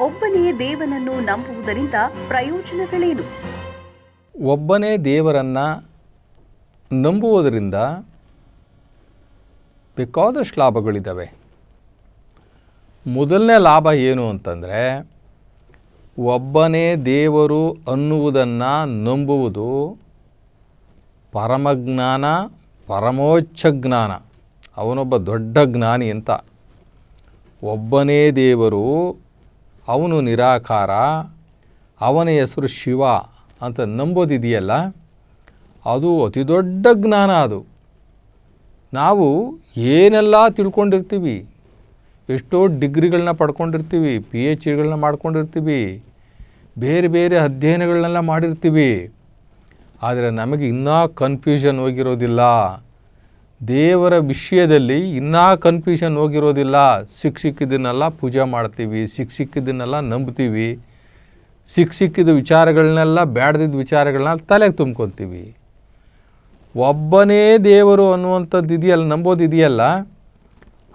ಒಬ್ಬನೇ ದೇವನನ್ನು ನಂಬುವುದರಿಂದ ಪ್ರಯೋಜನಗಳೇನು? ಒಬ್ಬನೇ ದೇವರನ್ನು ನಂಬುವುದರಿಂದ ಬೇಕಾದಷ್ಟು ಲಾಭಗಳಿದ್ದಾವೆ. ಮೊದಲನೇ ಲಾಭ ಏನು ಅಂತಂದರೆ, ಒಬ್ಬನೇ ದೇವರು ಅನ್ನುವುದನ್ನು ನಂಬುವುದು ಪರಮಜ್ಞಾನ, ಪರಮೋಚ್ಚ ಜ್ಞಾನ. ಅವನೊಬ್ಬ ದೊಡ್ಡ ಜ್ಞಾನಿ ಅಂತ. ಒಬ್ಬನೇ ದೇವರು, ಅವನು ನಿರಾಕಾರ, ಅವನ ಹೆಸರು ಶಿವ ಅಂತ ನಂಬೋದಿದೆಯಲ್ಲ, ಅದು ಅತಿ ದೊಡ್ಡ ಜ್ಞಾನ. ಅದು ನಾವು ಏನೆಲ್ಲ ತಿಳ್ಕೊಂಡಿರ್ತೀವಿ, ಎಷ್ಟೋ ಡಿಗ್ರಿಗಳನ್ನ ಪಡ್ಕೊಂಡಿರ್ತೀವಿ, PhDಗಳನ್ನ ಮಾಡ್ಕೊಂಡಿರ್ತೀವಿ, ಬೇರೆ ಬೇರೆ ಅಧ್ಯಯನಗಳನ್ನೆಲ್ಲ ಮಾಡಿರ್ತೀವಿ. ಆದರೆ ನಮಗೆ ಇನ್ನೂ ಕನ್ಫ್ಯೂಷನ್ ಹೋಗಿರೋದಿಲ್ಲ. ದೇವರ ವಿಷಯದಲ್ಲಿ ಇನ್ನೂ ಕನ್ಫ್ಯೂಷನ್ ಹೋಗಿರೋದಿಲ್ಲ. ಸಿಕ್ಕಿದ್ದನ್ನೆಲ್ಲ ಪೂಜೆ ಮಾಡ್ತೀವಿ, ಸಿಕ್ಕಿದ್ದನ್ನೆಲ್ಲ ನಂಬ್ತೀವಿ, ಸಿಕ್ಕಿದ ವಿಚಾರಗಳನ್ನೆಲ್ಲ ಬೇಡದಿದ್ದ ವಿಚಾರಗಳನ್ನ ತಲೆಗೆ ತುಂಬ್ಕೊತೀವಿ. ಒಬ್ಬನೇ ದೇವರು ಅನ್ನುವಂಥದ್ದು ಇದೆಯಲ್ಲ, ನಂಬೋದಿದೆಯಲ್ಲ,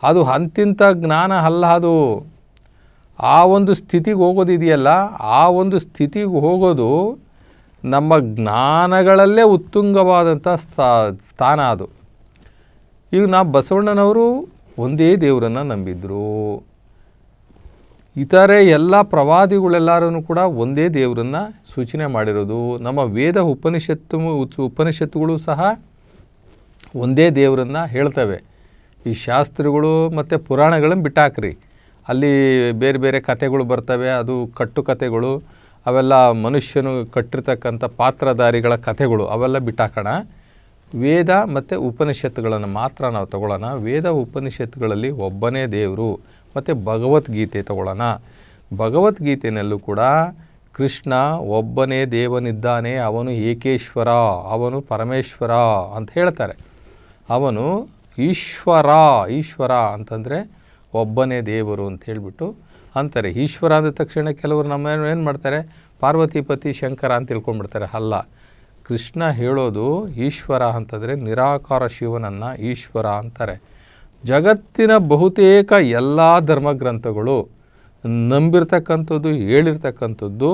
ಅದು ಅಂತಿಂಥ ಜ್ಞಾನ ಅಲ್ಲ. ಅದು ಆ ಒಂದು ಸ್ಥಿತಿಗೆ ಹೋಗೋದಿದೆಯಲ್ಲ, ಆ ಒಂದು ಸ್ಥಿತಿಗೆ ಹೋಗೋದು ನಮ್ಮ ಜ್ಞಾನಗಳಲ್ಲೇ ಉತ್ತುಂಗವಾದಂಥ ಸ್ಥಾನ ಅದು. ಈಗ ನಾವು ಬಸವಣ್ಣನವರು ಒಂದೇ ದೇವರನ್ನು ನಂಬಿದ್ರು. ಇತರೆ ಎಲ್ಲ ಪ್ರವಾದಿಗಳೆಲ್ಲರೂ ಕೂಡ ಒಂದೇ ದೇವರನ್ನು ಸೂಚನೆ ಮಾಡಿರೋದು. ನಮ್ಮ ವೇದ ಉಪನಿಷತ್ತುಗಳು ಸಹ ಒಂದೇ ದೇವರನ್ನು ಹೇಳ್ತವೆ. ಈ ಶಾಸ್ತ್ರಗಳು ಮತ್ತು ಪುರಾಣಗಳನ್ನು ಬಿಟ್ಟಾಕ್ರಿ, ಅಲ್ಲಿ ಬೇರೆ ಬೇರೆ ಕಥೆಗಳು ಬರ್ತವೆ. ಅದು ಕಟ್ಟುಕಥೆಗಳು, ಅವೆಲ್ಲ ಮನುಷ್ಯನು ಕಟ್ಟಿರ್ತಕ್ಕಂಥ ಪಾತ್ರಧಾರಿಗಳ ಕಥೆಗಳು, ಅವೆಲ್ಲ ಬಿಟ್ಟಾಕೋಣ. ವೇದ ಮತ್ತು ಉಪನಿಷತ್ತುಗಳನ್ನು ಮಾತ್ರ ನಾವು ತಗೊಳ್ಳೋಣ. ವೇದ ಉಪನಿಷತ್ತುಗಳಲ್ಲಿ ಒಬ್ಬನೇ ದೇವರು. ಮತ್ತು ಭಗವದ್ಗೀತೆ ತಗೊಳ್ಳೋಣ. ಭಗವದ್ಗೀತೆಯಲ್ಲೂ ಕೂಡ ಕೃಷ್ಣ ಒಬ್ಬನೇ ದೇವನಿದ್ದಾನೆ, ಅವನು ಏಕೇಶ್ವರ, ಅವನು ಪರಮೇಶ್ವರ ಅಂತ ಹೇಳ್ತಾರೆ. ಅವನು ಈಶ್ವರ ಅಂತಂದರೆ ಒಬ್ಬನೇ ದೇವರು ಅಂತ ಹೇಳಿಬಿಟ್ಟು ಅಂತಾರೆ. ಈಶ್ವರ ಅಂದ ತಕ್ಷಣ ಕೆಲವರು ನಮ್ಮ ಏನು ಮಾಡ್ತಾರೆ, ಪಾರ್ವತಿಪತಿ ಶಂಕರ ಅಂತ ತಿಳ್ಕೊಂಡ್ಬಿಡ್ತಾರೆ. ಅಲ್ಲ, ಕೃಷ್ಣ ಹೇಳೋದು ಈಶ್ವರ ಅಂತಂದರೆ ನಿರಾಕಾರ ಶಿವನನ್ನು ಈಶ್ವರ ಅಂತಾರೆ. ಜಗತ್ತಿನ ಬಹುತೇಕ ಎಲ್ಲ ಧರ್ಮಗ್ರಂಥಗಳು ನಂಬಿರ್ತಕ್ಕಂಥದ್ದು, ಹೇಳಿರ್ತಕ್ಕಂಥದ್ದು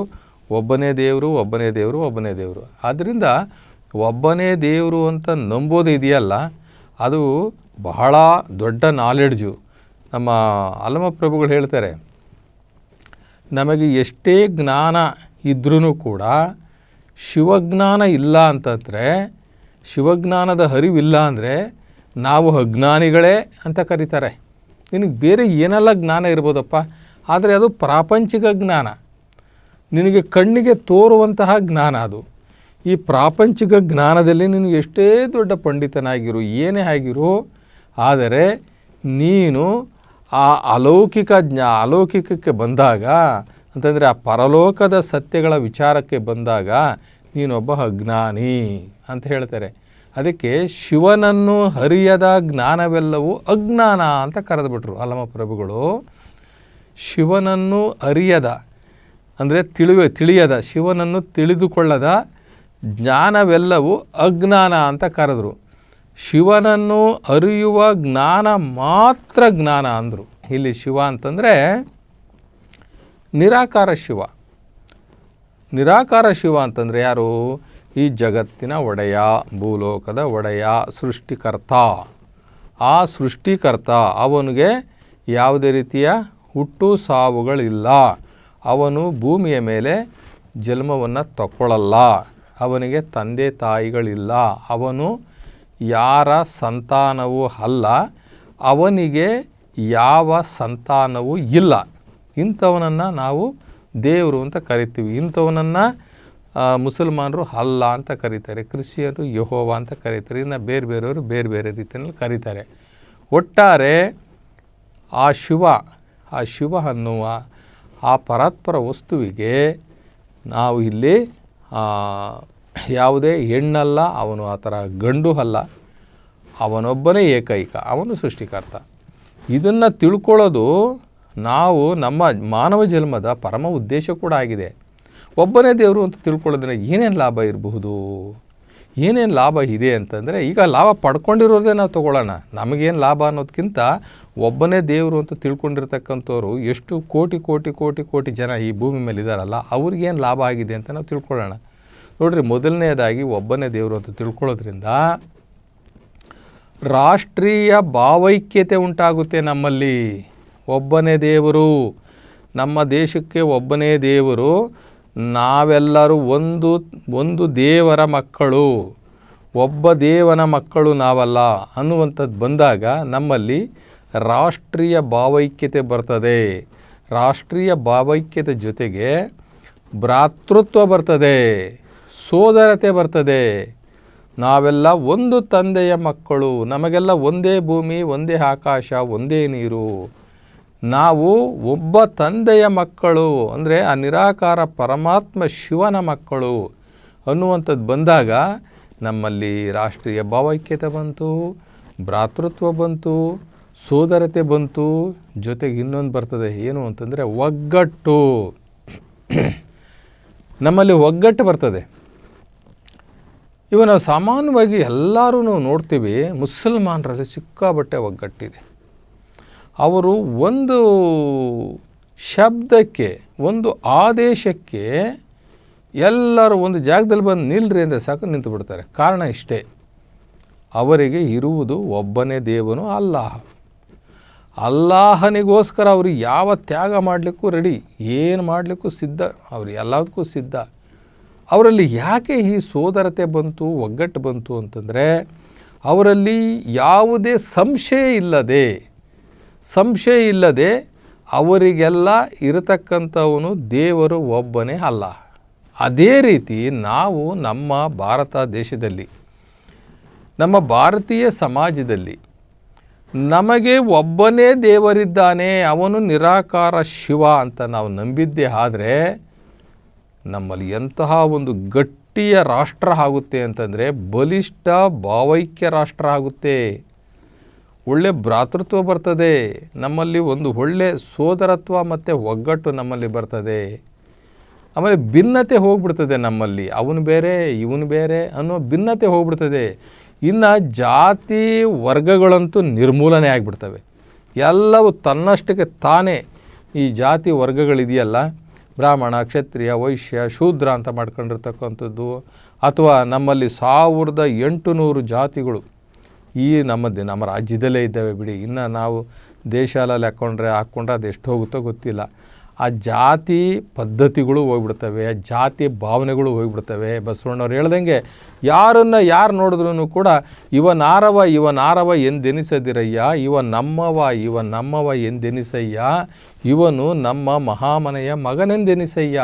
ಒಬ್ಬನೇ ದೇವರು, ಒಬ್ಬನೇ ದೇವರು, ಒಬ್ಬನೇ ದೇವರು. ಆದ್ದರಿಂದ ಒಬ್ಬನೇ ದೇವರು ಅಂತ ನಂಬೋದು ಇದೆಯಲ್ಲ, ಅದು ಬಹಳ ದೊಡ್ಡ ನಾಲೆಡ್ಜು. ನಮ್ಮ ಅಲ್ಲಮಪ್ರಭುಗಳು ಹೇಳ್ತಾರೆ, ನಮಗೆ ಎಷ್ಟೇ ಜ್ಞಾನ ಇದ್ರೂ ಕೂಡ ಶಿವಜ್ಞಾನ ಇಲ್ಲ ಅಂತಂದರೆ, ಶಿವಜ್ಞಾನದ ಅರಿವಿಲ್ಲ ಅಂದರೆ ನಾವು ಅಜ್ಞಾನಿಗಳೇ ಅಂತ ಕರೀತಾರೆ. ನಿನಗೆ ಬೇರೆ ಏನೆಲ್ಲ ಜ್ಞಾನ ಇರ್ಬೋದಪ್ಪ, ಆದರೆ ಅದು ಪ್ರಾಪಂಚಿಕ ಜ್ಞಾನ, ನಿನಗೆ ಕಣ್ಣಿಗೆ ತೋರುವಂತಹ ಜ್ಞಾನ. ಅದು ಈ ಪ್ರಾಪಂಚಿಕ ಜ್ಞಾನದಲ್ಲಿ ನೀನು ಎಷ್ಟೇ ದೊಡ್ಡ ಪಂಡಿತನಾಗಿರು, ಏನೇ ಆಗಿರು, ಆದರೆ ನೀನು ಆ ಅಲೌಕಿಕಕ್ಕೆ ಬಂದಾಗ ಅಂತಂದರೆ ಆ ಪರಲೋಕದ ಸತ್ಯಗಳ ವಿಚಾರಕ್ಕೆ ಬಂದಾಗ ನೀನೊಬ್ಬ ಅಜ್ಞಾನಿ ಅಂತ ಹೇಳ್ತಾರೆ. ಅದಕ್ಕೆ ಶಿವನನ್ನು ಅರಿಯದ ಜ್ಞಾನವೆಲ್ಲವೂ ಅಜ್ಞಾನ ಅಂತ ಕರೆದುಬಿಟ್ರು ಅಲ್ಲಮಪ್ರಭುಗಳು. ಶಿವನನ್ನು ಅರಿಯದ ಅಂದರೆ ತಿಳಿಯದ, ಶಿವನನ್ನು ತಿಳಿದುಕೊಳ್ಳದ ಜ್ಞಾನವೆಲ್ಲವೂ ಅಜ್ಞಾನ ಅಂತ ಕರೆದ್ರು. ಶಿವನನ್ನು ಅರಿಯುವ ಜ್ಞಾನ ಮಾತ್ರ ಜ್ಞಾನ ಅಂದರು. ಇಲ್ಲಿ ಶಿವ ಅಂತಂದರೆ ನಿರಾಕಾರ ಶಿವ. ನಿರಾಕಾರ ಶಿವ ಅಂತಂದರೆ ಯಾರು? ಈ ಜಗತ್ತಿನ ಒಡೆಯ, ಭೂಲೋಕದ ಒಡೆಯ, ಸೃಷ್ಟಿಕರ್ತ. ಆ ಸೃಷ್ಟಿಕರ್ತ ಅವನಿಗೆ ಯಾವುದೇ ರೀತಿಯ ಹುಟ್ಟು ಸಾವುಗಳಿಲ್ಲ. ಅವನು ಭೂಮಿಯ ಮೇಲೆ ಜನ್ಮವನ್ನು ತಗೊಳ್ಳಲ್ಲ. ಅವನಿಗೆ ತಂದೆ ತಾಯಿಗಳಿಲ್ಲ. ಅವನು ಯಾರ ಸಂತಾನವೂ ಅಲ್ಲ. ಅವನಿಗೆ ಯಾವ ಸಂತಾನವೂ ಇಲ್ಲ. ಇಂಥವನನ್ನು ನಾವು ದೇವರು ಅಂತ ಕರಿತೀವಿ. ಇಂಥವನನ್ನು ಮುಸಲ್ಮಾನರು ಅಲ್ಲ ಅಂತ ಕರೀತಾರೆ, ಕ್ರಿಶ್ಚಿಯರು ಯೆಹೋವ ಅಂತ ಕರೀತಾರೆ, ಇನ್ನು ಬೇರೆಯವರು ಬೇರೆ ಬೇರೆ ರೀತಿಯಲ್ಲಿ ಕರೀತಾರೆ. ಒಟ್ಟಾರೆ ಆ ಶಿವ ಅನ್ನುವ ಆ ಪರಾತ್ಪರ ವಸ್ತುವಿಗೆ ನಾವು ಇಲ್ಲಿ ಯಾವುದೇ ಹೆಣ್ಣಲ್ಲ, ಅವನು ಆ ಥರ ಗಂಡು ಅಲ್ಲ, ಅವನೊಬ್ಬನೇ ಏಕೈಕ, ಅವನು ಸೃಷ್ಟಿಕರ್ತ. ಇದನ್ನು ತಿಳ್ಕೊಳ್ಳೋದು ನಾವು ನಮ್ಮ ಮಾನವ ಜನ್ಮದ ಪರಮ ಉದ್ದೇಶ ಕೂಡ ಆಗಿದೆ. ಒಬ್ಬನೇ ದೇವರು ಅಂತ ತಿಳ್ಕೊಳ್ಳೋದ್ರಿಂದ ಏನೇನು ಲಾಭ ಇರಬಹುದು? ಏನೇನು ಲಾಭ ಇದೆ ಅಂತಂದರೆ, ಈಗ ಲಾಭ ಪಡ್ಕೊಂಡಿರೋದೇ ನಾವು ತೊಗೊಳ್ಳೋಣ. ನಮಗೇನು ಲಾಭ ಅನ್ನೋದಕ್ಕಿಂತ ಒಬ್ಬನೇ ದೇವರು ಅಂತ ತಿಳ್ಕೊಂಡಿರ್ತಕ್ಕಂಥವ್ರು ಎಷ್ಟು ಕೋಟಿ ಕೋಟಿ ಕೋಟಿ ಕೋಟಿ ಜನ ಈ ಭೂಮಿ ಮೇಲೆ ಇದ್ದಾರಲ್ಲ, ಅವ್ರಿಗೇನು ಲಾಭ ಆಗಿದೆ ಅಂತ ನಾವು ತಿಳ್ಕೊಳ್ಳೋಣ. ನೋಡಿರಿ, ಮೊದಲನೇದಾಗಿ ಒಬ್ಬನೇ ದೇವರು ಅಂತ ತಿಳ್ಕೊಳ್ಳೋದ್ರಿಂದ ರಾಷ್ಟ್ರೀಯ ಭಾವೈಕ್ಯತೆ ಉಂಟಾಗುತ್ತೆ ನಮ್ಮಲ್ಲಿ. ಒಬ್ಬನೇ ದೇವರು, ನಮ್ಮ ದೇಶಕ್ಕೆ ಒಬ್ಬನೇ ದೇವರು, ನಾವೆಲ್ಲರೂ ಒಂದು ದೇವರ ಮಕ್ಕಳು, ಒಬ್ಬ ದೇವನ ಮಕ್ಕಳು ನಾವಲ್ಲ ಅನ್ನುವಂಥದ್ದು ಬಂದಾಗ ನಮ್ಮಲ್ಲಿ ರಾಷ್ಟ್ರೀಯ ಭಾವೈಕ್ಯತೆ ಬರ್ತದೆ. ರಾಷ್ಟ್ರೀಯ ಭಾವೈಕ್ಯತೆ ಜೊತೆಗೆ ಭ್ರಾತೃತ್ವ ಬರ್ತದೆ, ಸೋದರತೆ ಬರ್ತದೆ. ನಾವೆಲ್ಲ ಒಂದು ತಂದೆಯ ಮಕ್ಕಳು, ನಮಗೆಲ್ಲ ಒಂದೇ ಭೂಮಿ, ಒಂದೇ ಆಕಾಶ, ಒಂದೇ ನೀರು. ನಾವು ಒಬ್ಬ ತಂದೆಯ ಮಕ್ಕಳು ಅಂದರೆ ಆ ನಿರಾಕಾರ ಪರಮಾತ್ಮ ಶಿವನ ಮಕ್ಕಳು ಅನ್ನುವಂಥದ್ದು ಬಂದಾಗ ನಮ್ಮಲ್ಲಿ ರಾಷ್ಟ್ರೀಯ ಭಾವೈಕ್ಯತೆ ಬಂತು, ಭ್ರಾತೃತ್ವ ಬಂತು, ಸೋದರತೆ ಬಂತು. ಜೊತೆಗೆ ಇನ್ನೊಂದು ಬರ್ತದೆ, ಏನು ಅಂತಂದರೆ ಒಗ್ಗಟ್ಟು. ನಮ್ಮಲ್ಲಿ ಒಗ್ಗಟ್ಟು ಬರ್ತದೆ. ಇವು ನಾವು ಸಾಮಾನ್ಯವಾಗಿ ಎಲ್ಲರೂ ನೋಡ್ತೀವಿ, ಮುಸಲ್ಮಾನರಲ್ಲಿ ಸಿಕ್ಕಾಬಟ್ಟೆ ಒಗ್ಗಟ್ಟಿದೆ. ಅವರು ಒಂದು ಶಬ್ದಕ್ಕೆ, ಒಂದು ಆದೇಶಕ್ಕೆ ಎಲ್ಲರೂ ಒಂದು ಜಾಗದಲ್ಲಿ ಬಂದು ನಿಲ್ರಿ ಅಂದರೆ ಸಾಕು ನಿಂತು ಬಿಡ್ತಾರೆ. ಕಾರಣ ಇಷ್ಟೇ, ಅವರಿಗೆ ಇರುವುದು ಒಬ್ಬನೇ ದೇವನು ಅಲ್ಲಾಹ. ಅಲ್ಲಾಹನಿಗೋಸ್ಕರ ಅವರು ಯಾವ ತ್ಯಾಗ ಮಾಡಲಿಕ್ಕೂ ರೆಡಿ, ಏನು ಮಾಡಲಿಕ್ಕೂ ಸಿದ್ಧ, ಅವರು ಎಲ್ಲದಕ್ಕೂ ಸಿದ್ಧ. ಅವರಲ್ಲಿ ಯಾಕೆ ಈ ಸೋದರತೆ ಬಂತು, ಒಗ್ಗಟ್ಟು ಬಂತು ಅಂತಂದರೆ, ಅವರಲ್ಲಿ ಯಾವುದೇ ಸಂಶಯ ಇಲ್ಲದೆ ಅವರಿಗೆಲ್ಲ ಇರತಕ್ಕಂಥವನು ದೇವರು ಒಬ್ಬನೇ ಅಲ್ಲ. ಅದೇ ರೀತಿ ನಾವು ನಮ್ಮ ಭಾರತ ದೇಶದಲ್ಲಿ, ನಮ್ಮ ಭಾರತೀಯ ಸಮಾಜದಲ್ಲಿ ನಮಗೆ ಒಬ್ಬನೇ ದೇವರಿದ್ದಾನೆ, ಅವನು ನಿರಾಕಾರ ಶಿವ ಅಂತ ನಾವು ನಂಬಿದ್ದೇ ಆದರೆ ನಮ್ಮಲ್ಲಿ ಎಂತಹ ಒಂದು ಗಟ್ಟಿಯ ರಾಷ್ಟ್ರ ಆಗುತ್ತೆ ಅಂತಂದರೆ, ಬಲಿಷ್ಠ ಭಾವೈಕ್ಯ ರಾಷ್ಟ್ರ ಆಗುತ್ತೆ. ಒಳ್ಳೆ ಭ್ರಾತೃತ್ವ ಬರ್ತದೆ ನಮ್ಮಲ್ಲಿ, ಒಂದು ಒಳ್ಳೆ ಸೋದರತ್ವ ಮತ್ತು ಒಗ್ಗಟ್ಟು ನಮ್ಮಲ್ಲಿ ಬರ್ತದೆ. ಆಮೇಲೆ ಭಿನ್ನತೆ ಹೋಗ್ಬಿಡ್ತದೆ ನಮ್ಮಲ್ಲಿ, ಅವನು ಬೇರೆ ಇವನು ಬೇರೆ ಅನ್ನೋ ಭಿನ್ನತೆ ಹೋಗ್ಬಿಡ್ತದೆ. ಇನ್ನು ಜಾತಿ ವರ್ಗಗಳಂತೂ ನಿರ್ಮೂಲನೆ ಆಗಿಬಿಡ್ತವೆ. ಎಲ್ಲವೂ ತನ್ನಷ್ಟಕ್ಕೆ ತಾನೇ ಈ ಜಾತಿ ವರ್ಗಗಳಿದೆಯಲ್ಲ, ಬ್ರಾಹ್ಮಣ, ಕ್ಷತ್ರಿಯ, ವೈಶ್ಯ, ಶೂದ್ರ ಅಂತ ಮಾಡ್ಕೊಂಡಿರ್ತಕ್ಕಂಥದ್ದು, ಅಥವಾ ನಮ್ಮಲ್ಲಿ 1800 ಜಾತಿಗಳು ಈ ನಮ್ಮ ರಾಜ್ಯದಲ್ಲೇ ಇದ್ದಾವೆ ಬಿಡಿ. ಇನ್ನು ನಾವು ದೇಶಾಲಲ್ಲಿ ಹಾಕ್ಕೊಂಡ್ರೆ ಅದು ಎಷ್ಟು ಹೋಗುತ್ತೋ ಗೊತ್ತಿಲ್ಲ. ಆ ಜಾತಿ ಪದ್ಧತಿಗಳು ಹೋಗ್ಬಿಡ್ತವೆ, ಜಾತಿ ಭಾವನೆಗಳು ಹೋಗ್ಬಿಡ್ತವೆ. ಬಸವಣ್ಣವ್ರು ಹೇಳ್ದಂಗೆ, ಯಾರು ನೋಡಿದ್ರೂ ಕೂಡ ಇವನಾರವ ಎಂದೆನಿಸದಿರಯ್ಯ, ಇವ ನಮ್ಮವ ಎಂದೆನಿಸಯ್ಯ, ಇವನು ನಮ್ಮ ಮಹಾಮನೆಯ ಮಗನೆಂದೆನಿಸಯ್ಯ.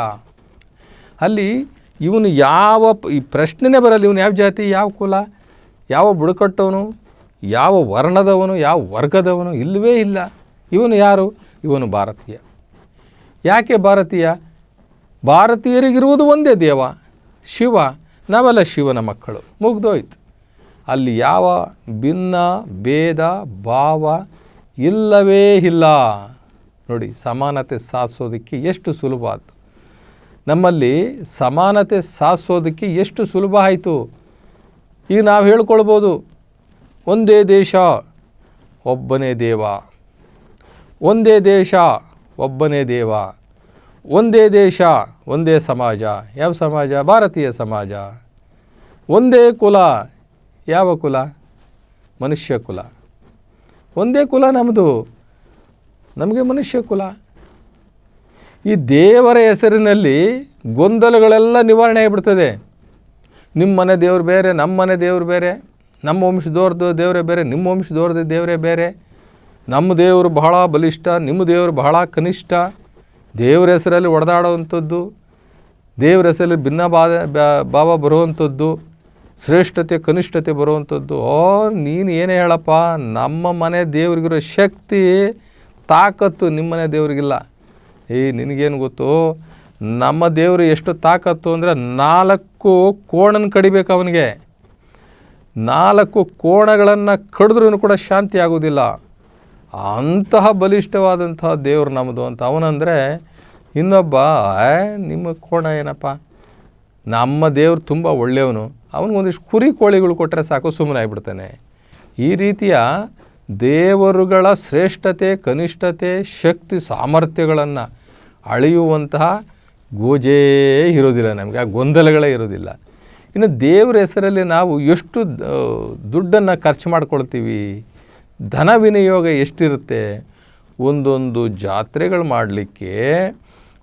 ಅಲ್ಲಿ ಇವನು ಈ ಪ್ರಶ್ನೆನೇ ಬರಲ್ಲ, ಇವನು ಯಾವ ಜಾತಿ, ಯಾವ ಕುಲ, ಯಾವ ಬುಡಕಟ್ಟವನು, ಯಾವ ವರ್ಣದವನು, ಯಾವ ವರ್ಗದವನು, ಇಲ್ಲವೇ ಇಲ್ಲ. ಇವನು ಯಾರು? ಇವನು ಭಾರತೀಯ. ಯಾಕೆ ಭಾರತೀಯ? ಭಾರತೀಯರಿಗಿರುವುದು ಒಂದೇ ದೇವ, ಶಿವ. ನಾವೆಲ್ಲ ಶಿವನ ಮಕ್ಕಳು, ಮುಗ್ದೋಯ್ತು. ಅಲ್ಲಿ ಯಾವ ಭಿನ್ನ ಭೇದ ಭಾವ ಇಲ್ಲವೇ ಇಲ್ಲ. ನೋಡಿ, ಸಮಾನತೆ ಸಾಧಿಸೋದಕ್ಕೆ ಎಷ್ಟು ಸುಲಭ ಆಯಿತು. ನಮ್ಮಲ್ಲಿ ಸಮಾನತೆ ಸಾಧಿಸೋದಕ್ಕೆ ಎಷ್ಟು ಸುಲಭ ಆಯಿತು. ಈಗ ನಾವು ಹೇಳ್ಕೊಳ್ಬೋದು, ಒಂದೇ ದೇಶ ಒಬ್ಬನೇ ದೇವ, ಒಂದೇ ದೇಶ ಒಬ್ಬನೇ ದೇವ, ಒಂದೇ ದೇಶ ಒಂದೇ ಸಮಾಜ. ಯಾವ ಸಮಾಜ? ಭಾರತೀಯ ಸಮಾಜ. ಒಂದೇ ಕುಲ. ಯಾವ ಕುಲ? ಮನುಷ್ಯ ಕುಲ. ಒಂದೇ ಕುಲ ನಮ್ಮದು, ನಮಗೆ ಮನುಷ್ಯ ಕುಲ. ಈ ದೇವರ ಹೆಸರಿನಲ್ಲಿ ಗೊಂದಲಗಳೆಲ್ಲ ನಿವಾರಣೆ ಆಗಿಬಿಡ್ತದೆ. ನಿಮ್ಮ ಮನೆ ದೇವ್ರು ಬೇರೆ, ನಮ್ಮ ಮನೆ ದೇವ್ರು ಬೇರೆ, ನಮ್ಮ ವಂಶದವ್ರದ್ದು ದೇವರೇ ಬೇರೆ, ನಿಮ್ಮ ವಂಶದವ್ರದ್ದು ದೇವರೇ ಬೇರೆ. ನಮ್ಮ ದೇವರು ಬಹಳ ಬಲಿಷ್ಠ, ನಿಮ್ಮ ದೇವರು ಬಹಳ ಕನಿಷ್ಠ. ದೇವ್ರ ಹೆಸರಲ್ಲಿ ಹೊಡೆದಾಡೋವಂಥದ್ದು, ದೇವ್ರ ಹೆಸರಲ್ಲಿ ಭಿನ್ನ ಭಾವ ಬರುವಂಥದ್ದು, ಶ್ರೇಷ್ಠತೆ ಕನಿಷ್ಠತೆ ಬರುವಂಥದ್ದು. ನೀನು ಏನೇ ಹೇಳಪ್ಪ, ನಮ್ಮ ಮನೆ ದೇವ್ರಿಗಿರೋ ಶಕ್ತಿ ತಾಕತ್ತು ನಿಮ್ಮ ಮನೆ ದೇವ್ರಿಗಿಲ್ಲ. ನಿನಗೇನು ಗೊತ್ತು, ನಮ್ಮ ದೇವರು ಎಷ್ಟು ತಾಕತ್ತು ಅಂದರೆ 4 ಕೋಣನ ಕಡಿಬೇಕು ಅವನಿಗೆ. 4 ಕೋಣಗಳನ್ನು ಕಡಿದ್ರೂ ಕೂಡ ಶಾಂತಿ ಆಗೋದಿಲ್ಲ. ಅಂತಹ ಬಲಿಷ್ಠವಾದಂತಹ ದೇವರು ನಮ್ಮದು ಅಂತ ಅವನಂದರೆ, ಇನ್ನೊಬ್ಬ ನಿಮ್ಮ ಕೋಣ ಏನಪ್ಪ, ನಮ್ಮ ದೇವರು ತುಂಬ ಒಳ್ಳೆಯವನು, ಅವನಿಗೊಂದಿಷ್ಟು ಕುರಿ ಕೋಳಿಗಳು ಕೊಟ್ಟರೆ ಸಾಕು, ಸುಮ್ಮನೆ ಆಗಿಬಿಡ್ತಾನೆ. ಈ ರೀತಿಯ ದೇವರುಗಳ ಶ್ರೇಷ್ಠತೆ, ಕನಿಷ್ಠತೆ, ಶಕ್ತಿ, ಸಾಮರ್ಥ್ಯಗಳನ್ನು ಅಳೆಯುವಂತಹ ಗೋಜೇ ಇರೋದಿಲ್ಲ ನಮಗೆ, ಆ ಗೊಂದಲಗಳೇ ಇರೋದಿಲ್ಲ. ಇನ್ನು ದೇವರ ಹೆಸರಲ್ಲಿ ನಾವು ಎಷ್ಟು ದುಡ್ಡನ್ನು ಖರ್ಚು ಮಾಡ್ಕೊಳ್ತೀವಿ, ಧನ ವಿನಿಯೋಗ ಎಷ್ಟಿರುತ್ತೆ. ಒಂದೊಂದು ಜಾತ್ರೆಗಳು ಮಾಡಲಿಕ್ಕೆ,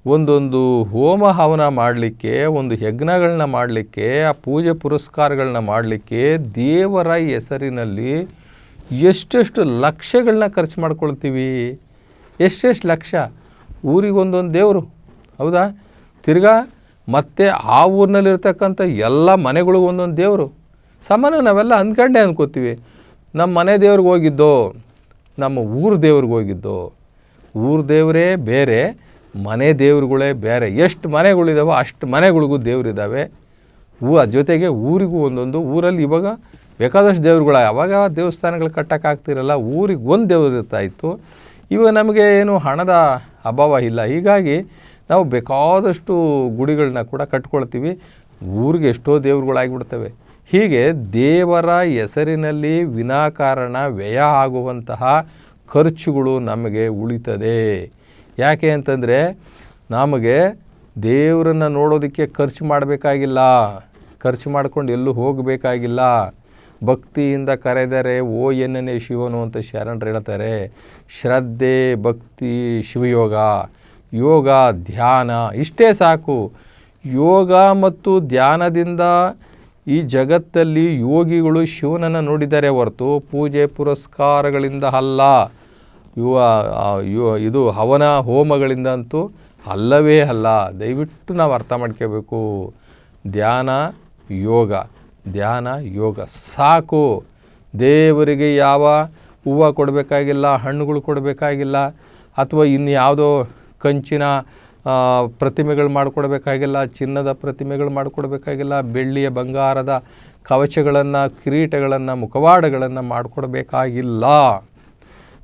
ಒಂದೊಂದು ಹೋಮ ಹವನ ಮಾಡಲಿಕ್ಕೆ, ಒಂದು ಯಜ್ಞಗಳನ್ನ ಮಾಡಲಿಕ್ಕೆ, ಆ ಪೂಜೆ ಪುರಸ್ಕಾರಗಳನ್ನ ಮಾಡಲಿಕ್ಕೆ ದೇವರ ಹೆಸರಿನಲ್ಲಿ ಎಷ್ಟೆಷ್ಟು ಲಕ್ಷಗಳನ್ನ ಖರ್ಚು ಮಾಡ್ಕೊಳ್ತೀವಿ. ಎಷ್ಟೆಷ್ಟು ಲಕ್ಷ. ಊರಿಗೊಂದೊಂದು ದೇವರು, ಹೌದಾ? ತಿರ್ಗಾ ಮತ್ತು ಆ ಊರಿನಲ್ಲಿರ್ತಕ್ಕಂಥ ಎಲ್ಲ ಮನೆಗಳಿಗೂ ಒಂದೊಂದು ದೇವರು. ಸಾಮಾನ್ಯ ನಾವೆಲ್ಲ ಅಂದ್ಕೊಂಡೇ ಅನ್ಕೋತೀವಿ, ನಮ್ಮ ಮನೆ ದೇವ್ರಿಗೆ ಹೋಗಿದ್ದೋ, ನಮ್ಮ ಊರು ದೇವ್ರಿಗೆ ಹೋಗಿದ್ದೋ. ಊರು ದೇವರೇ ಬೇರೆ, ಮನೆ ದೇವ್ರುಗಳೇ ಬೇರೆ. ಎಷ್ಟು ಮನೆಗಳಿದ್ದಾವೋ ಅಷ್ಟು ಮನೆಗಳಿಗೂ ದೇವರಿದ್ದಾವೆ. ಜೊತೆಗೆ ಊರಿಗೂ ಒಂದೊಂದು. ಊರಲ್ಲಿ ಇವಾಗ ಬೇಕಾದಷ್ಟು ದೇವ್ರುಗಳ, ಅವಾಗ ದೇವಸ್ಥಾನಗಳು ಕಟ್ಟೋಕ್ಕಾಗ್ತಿರಲ್ಲ, ಊರಿಗೆ ಒಂದು ದೇವ್ರು ಇರ್ತಾಯಿತ್ತು. ಇವಾಗ ನಮಗೆ ಏನು ಹಣದ ಅಭಾವ ಇಲ್ಲ, ಹೀಗಾಗಿ ನಾವು ಬೇಕಾದಷ್ಟು ಗುಡಿಗಳನ್ನ ಕೂಡ ಕಟ್ಕೊಳ್ತೀವಿ. ಊರಿಗೆ ಎಷ್ಟೋ ದೇವ್ರುಗಳಾಗಿಬಿಡ್ತವೆ. ಹೀಗೆ ದೇವರ ಹೆಸರಿನಲ್ಲಿ ವಿನಾಕಾರಣ ವ್ಯಯ ಆಗುವಂತಹ ಖರ್ಚುಗಳು ನಮಗೆ ಉಳಿತದೆ. ಯಾಕೆ ಅಂತಂದರೆ ನಮಗೆ ದೇವರನ್ನು ನೋಡೋದಕ್ಕೆ ಖರ್ಚು ಮಾಡಬೇಕಾಗಿಲ್ಲ, ಖರ್ಚು ಮಾಡ್ಕೊಂಡು ಎಲ್ಲೂ ಹೋಗಬೇಕಾಗಿಲ್ಲ. ಭಕ್ತಿಯಿಂದ ಕರೆದರೆ ಓ ಎನ್ನನೇ ಶಿವನು ಅಂತ ಶರಣರು ಹೇಳ್ತಾರೆ. ಶ್ರದ್ಧೆ, ಭಕ್ತಿ, ಶಿವಯೋಗ, ಯೋಗ, ಧ್ಯಾನ ಇಷ್ಟೇ ಸಾಕು. ಯೋಗ ಮತ್ತು ಧ್ಯಾನದಿಂದ ಈ ಜಗತ್ತಲ್ಲಿ ಯೋಗಿಗಳು ಶಿವನನ್ನು ನೋಡಿದ್ದಾರೆ ಹೊರತು ಪೂಜೆ ಪುರಸ್ಕಾರಗಳಿಂದ ಅಲ್ಲ, ಇದು ಹವನ ಹೋಮಗಳಿಂದ ಅಂತೂ ಅಲ್ಲವೇ ಅಲ್ಲ. ದಯವಿಟ್ಟು ನಾವು ಅರ್ಥ ಮಾಡ್ಕೋಬೇಕು. ಧ್ಯಾನ ಯೋಗ, ಧ್ಯಾನ ಯೋಗ ಸಾಕು. ದೇವರಿಗೆ ಯಾವ ಹೂವು ಕೊಡಬೇಕಾಗಿಲ್ಲ, ಹಣ್ಣುಗಳು ಕೊಡಬೇಕಾಗಿಲ್ಲ, ಅಥವಾ ಇನ್ಯಾವುದೋ ಕಂಚಿನ ಪ್ರತಿಮೆಗಳು ಮಾಡಿಕೊಡ್ಬೇಕಾಗಿಲ್ಲ, ಚಿನ್ನದ ಪ್ರತಿಮೆಗಳು ಮಾಡಿಕೊಡ್ಬೇಕಾಗಿಲ್ಲ, ಬೆಳ್ಳಿಯ ಬಂಗಾರದ ಕವಚಗಳನ್ನು, ಕಿರೀಟಗಳನ್ನು, ಮುಖವಾಡಗಳನ್ನು ಮಾಡಿಕೊಡ್ಬೇಕಾಗಿಲ್ಲ.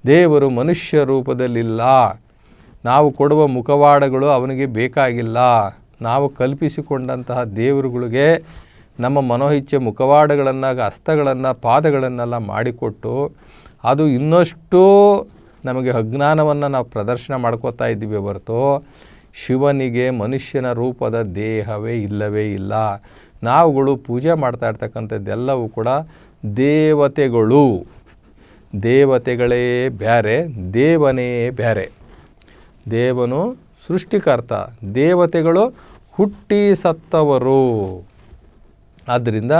ದೇವರು ಮನುಷ್ಯ ರೂಪದಲ್ಲಿಲ್ಲ. ನಾವು ಕೊಡುವ ಮುಖವಾಡಗಳು ಅವನಿಗೆ ಬೇಕಾಗಿಲ್ಲ. ನಾವು ಕಲ್ಪಿಸಿಕೊಂಡಂತಹ ದೇವರುಗಳಿಗೆ ನಮ್ಮ ಮನೋಇಚ್ಛೆ ಮುಖವಾಡಗಳನ್ನು, ಹಸ್ತಗಳನ್ನು, ಪಾದಗಳನ್ನೆಲ್ಲ ಮಾಡಿಕೊಟ್ಟು ಅದು ಇನ್ನಷ್ಟು ನಮಗೆ ಅಜ್ಞಾನವನ್ನು ನಾವು ಪ್ರದರ್ಶನ ಮಾಡ್ಕೋತಾ ಇದ್ದೀವಿ ಹೊರತು ಶಿವನಿಗೆ ಮನುಷ್ಯನ ರೂಪದ ದೇಹವೇ ಇಲ್ಲವೇ ಇಲ್ಲ. ನಾವುಗಳು ಪೂಜೆ ಮಾಡ್ತಾ ಇರ್ತಕ್ಕಂಥದ್ದೆಲ್ಲವೂ ಕೂಡ ದೇವತೆಗಳು. ದೇವತೆಗಳೇ ಬೇರೆ, ದೇವನೇ ಬೇರೆ. ದೇವನು ಸೃಷ್ಟಿಕರ್ತ, ದೇವತೆಗಳು ಹುಟ್ಟಿ ಸತ್ತವರು. ಆದ್ದರಿಂದ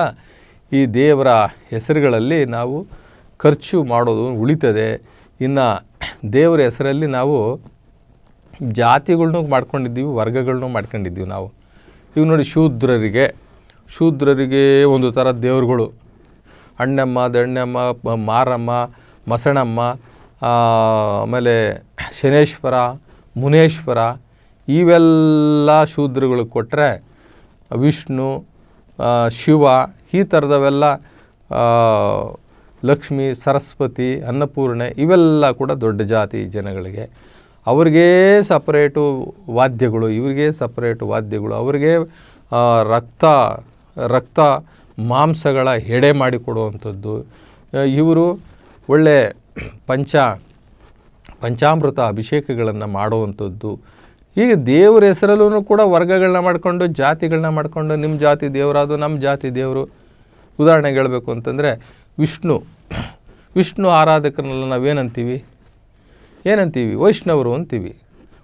ಈ ದೇವರ ಹೆಸರುಗಳಲ್ಲಿ ನಾವು ಖರ್ಚು ಮಾಡೋದು ಉಳಿತದೆ. ಇನ್ನು ದೇವರ ಹೆಸರಲ್ಲಿ ನಾವು ಜಾತಿಗಳ್ನೂ ಮಾಡ್ಕೊಂಡಿದ್ದೀವಿ, ವರ್ಗಗಳನ್ನೂ ಮಾಡ್ಕೊಂಡಿದ್ದೀವಿ ನಾವು. ಈಗ ನೋಡಿ, ಶೂದ್ರರಿಗೆ ಒಂದು ಥರ ದೇವರುಗಳು, ಅಣ್ಣಮ್ಮ, ದಣ್ಣಮ್ಮ, ಮಾರಮ್ಮ, ಮಸಣಮ್ಮ, ಆಮೇಲೆ ಶನೇಶ್ವರ, ಮುನೇಶ್ವರ, ಇವೆಲ್ಲ ಶೂದ್ರಗಳಿಗೆ ಕೊಟ್ಟರೆ ವಿಷ್ಣು, ಶಿವ, ಈ ಥರದವೆಲ್ಲ, ಲಕ್ಷ್ಮಿ, ಸರಸ್ವತಿ, ಅನ್ನಪೂರ್ಣೆ, ಇವೆಲ್ಲ ಕೂಡ ದೊಡ್ಡ ಜಾತಿ ಜನಗಳಿಗೆ. ಅವ್ರಿಗೇ ಸಪ್ರೇಟು ವಾದ್ಯಗಳು, ಇವ್ರಿಗೆ ಸಪ್ರೇಟು ವಾದ್ಯಗಳು, ಅವ್ರಿಗೆ ರಕ್ತ ಮಾಂಸಗಳ ಎಡೆ ಮಾಡಿಕೊಡುವಂಥದ್ದು. ಇವರು ಒಳ್ಳೆ ಪಂಚಾಮೃತ ಅಭಿಷೇಕಗಳನ್ನು ಮಾಡುವಂಥದ್ದು. ಹೀಗೆ ದೇವರ ಹೆಸರಲ್ಲೂ ಕೂಡ ವರ್ಗಗಳನ್ನ ಮಾಡಿಕೊಂಡು, ಜಾತಿಗಳನ್ನ ಮಾಡಿಕೊಂಡು, ನಿಮ್ಮ ಜಾತಿ ದೇವರಾದು, ನಮ್ಮ ಜಾತಿ ದೇವರು. ಉದಾಹರಣೆಗೆ ಹೇಳಬೇಕು ಅಂತಂದರೆ ವಿಷ್ಣು ಆರಾಧಕರನ್ನೆಲ್ಲ ನಾವೇನಂತೀವಿ? ವೈಷ್ಣವರು ಅಂತೀವಿ.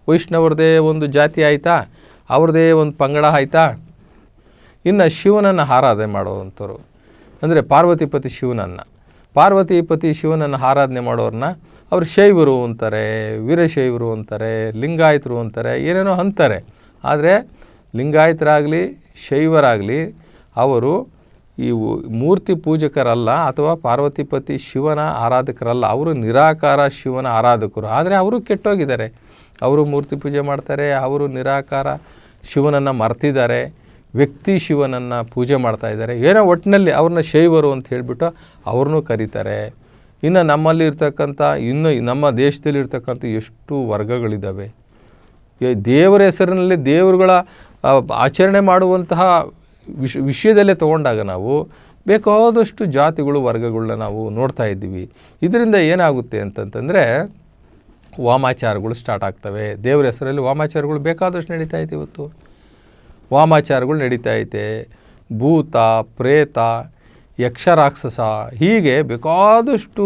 ವೈಷ್ಣವ್ರದ್ದೇ ಒಂದು ಜಾತಿ ಆಯಿತಾ, ಅವ್ರದ್ದೇ ಒಂದು ಪಂಗಡ ಆಯಿತಾ? ಇನ್ನು ಶಿವನನ್ನು ಆರಾಧನೆ ಮಾಡುವಂಥವ್ರು ಅಂದರೆ ಪಾರ್ವತಿಪತಿ ಶಿವನನ್ನು ಆರಾಧನೆ ಮಾಡೋರನ್ನ ಅವರು ಶೈವರು ಅಂತಾರೆ, ವೀರಶೈವರು ಅಂತಾರೆ, ಲಿಂಗಾಯತರು ಅಂತಾರೆ, ಏನೇನೋ ಅಂತಾರೆ. ಆದರೆ ಲಿಂಗಾಯತರಾಗಲಿ ಶೈವರಾಗಲಿ ಅವರು ಈ ಮೂರ್ತಿ ಪೂಜಕರಲ್ಲ, ಅಥವಾ ಪಾರ್ವತಿಪತಿ ಶಿವನ ಆರಾಧಕರಲ್ಲ. ಅವರು ನಿರಾಕಾರ ಶಿವನ ಆರಾಧಕರು. ಆದರೆ ಅವರು ಕೆಟ್ಟೋಗಿದ್ದಾರೆ. ಅವರು ಮೂರ್ತಿ ಪೂಜೆ ಮಾಡ್ತಾರೆ, ಅವರು ನಿರಾಕಾರ ಶಿವನನ್ನು ಮರ್ತಿದ್ದಾರೆ, ವ್ಯಕ್ತಿ ಶಿವನನ್ನು ಪೂಜೆ ಮಾಡ್ತಾ ಇದ್ದಾರೆ. ಏನೋ ಒಟ್ಟಿನಲ್ಲಿ ಅವ್ರನ್ನ ಶೈವರು ಅಂತ ಹೇಳಿಬಿಟ್ಟು ಅವ್ರನ್ನೂ ಕರೀತಾರೆ. ಇನ್ನು ನಮ್ಮಲ್ಲಿ ಇರ್ತಕ್ಕಂಥ, ನಮ್ಮ ದೇಶದಲ್ಲಿ ಇರ್ತಕ್ಕಂಥ ಎಷ್ಟು ವರ್ಗಗಳಿದ್ದಾವೆ. ದೇವರ ಹೆಸರಿನಲ್ಲಿ ದೇವರುಗಳ ಆಚರಣೆ ಮಾಡುವಂತಹ ವಿಷಯದಲ್ಲೇ ತೊಗೊಂಡಾಗ ನಾವು ಬೇಕಾದಷ್ಟು ಜಾತಿಗಳು ವರ್ಗಗಳನ್ನ ನಾವು ನೋಡ್ತಾ ಇದ್ದೀವಿ. ಇದರಿಂದ ಏನಾಗುತ್ತೆ ಅಂತಂತಂದರೆ ವಾಮಾಚಾರಗಳು ಸ್ಟಾರ್ಟ್ ಆಗ್ತವೆ. ದೇವರ ಹೆಸರಲ್ಲಿ ವಾಮಾಚಾರಗಳು ಬೇಕಾದಷ್ಟು ನಡೀತಾ ಐತೆ. ಇವತ್ತು ವಾಮಾಚಾರಗಳು ನಡೀತಾ ಐತೆ. ಭೂತ, ಪ್ರೇತ, ಯಕ್ಷರಾಕ್ಷಸ ಹೀಗೆ ಬೇಕಾದಷ್ಟು